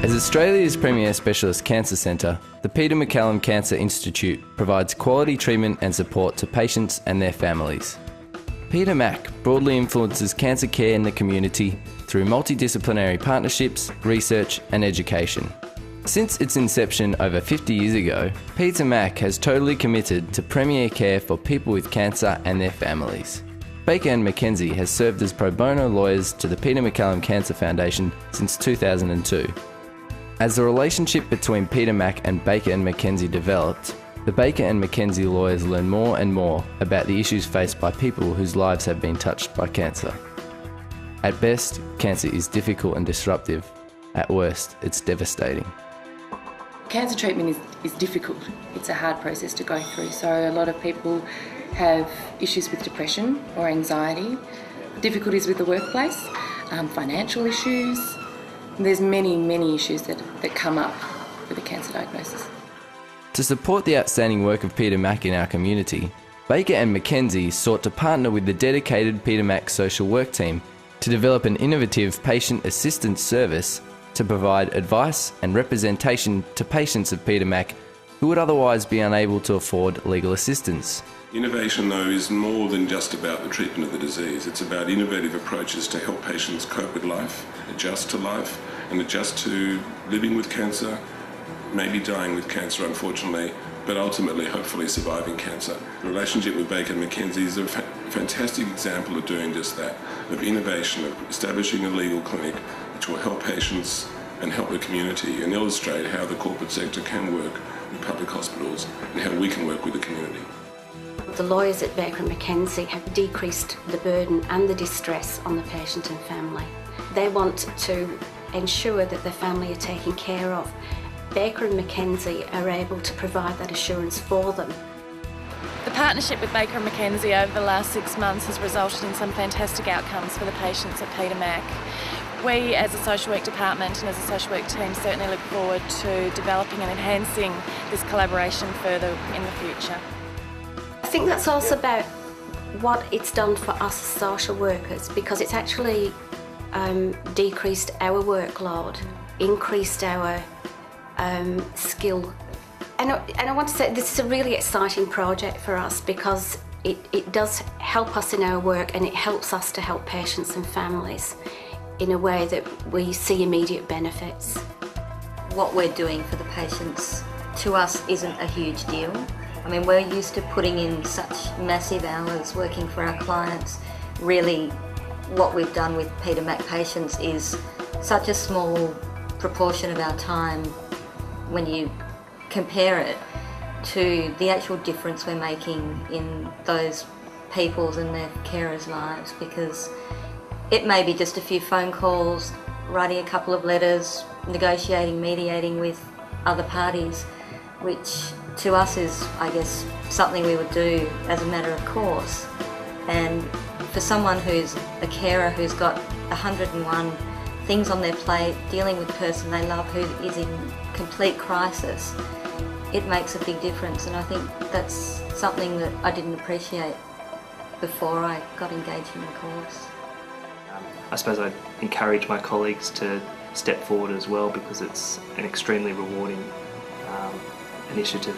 As Australia's premier specialist cancer centre, the Peter MacCallum Cancer Institute provides quality treatment and support to patients and their families. Peter Mac broadly influences cancer care in the community through multidisciplinary partnerships, research and education. Since its inception over 50 years ago, Peter Mac has totally committed to premier care for people with cancer and their families. Baker and McKenzie has served as pro bono lawyers to the Peter MacCallum Cancer Foundation since 2002. As the relationship between Peter Mac and Baker and McKenzie developed, the Baker and McKenzie lawyers learned more and more about the issues faced by people whose lives have been touched by cancer. At best, cancer is difficult and disruptive. At worst, it's devastating. Cancer treatment is difficult. It's a hard process to go through. So a lot of people have issues with depression or anxiety, difficulties with the workplace, financial issues. There's many issues that come up with a cancer diagnosis. To support the outstanding work of Peter Mac in our community, Baker and McKenzie sought to partner with the dedicated Peter Mac social work team to develop an innovative patient assistance service to provide advice and representation to patients of Peter Mac who would otherwise be unable to afford legal assistance. Innovation, though, is more than just about the treatment of the disease. It's about innovative approaches to help patients cope with life, adjust to life, and adjust to living with cancer, maybe dying with cancer, unfortunately, but ultimately, hopefully, surviving cancer. The relationship with Baker and McKenzie is a fantastic example of doing just that, of innovation, of establishing a legal clinic which will help patients and help the community and illustrate how the corporate sector can work with public hospitals and how we can work with the community. The lawyers at Baker and McKenzie have decreased the burden and the distress on the patient and family. They want to ensure that the family are taken care of. Baker and McKenzie are able to provide that assurance for them. The partnership with Baker and McKenzie over the last 6 months has resulted in some fantastic outcomes for the patients at Peter Mac. We as a social work department and as a social work team certainly look forward to developing and enhancing this collaboration further in the future. I think that's also about what it's done for us as social workers, because it's actually decreased our workload, increased our skill. And I want to say this is a really exciting project for us because it does help us in our work, and it helps us to help patients and families in a way that we see immediate benefits. What we're doing for the patients, to us, isn't a huge deal. I mean, we're used to putting in such massive hours working for our clients. Really, what we've done with Peter Mac patients is such a small proportion of our time when you compare it to the actual difference we're making in those people's and their carers' lives, because it may be just a few phone calls, writing a couple of letters, negotiating, mediating with other parties, which to us is, I guess, something we would do as a matter of course. And for someone who's a carer who's got 101 things on their plate, dealing with a person they love who is in complete crisis, it makes a big difference. And I think that's something that I didn't appreciate before I got engaged in the course. I suppose I'd encourage my colleagues to step forward as well, because it's an extremely rewarding initiative.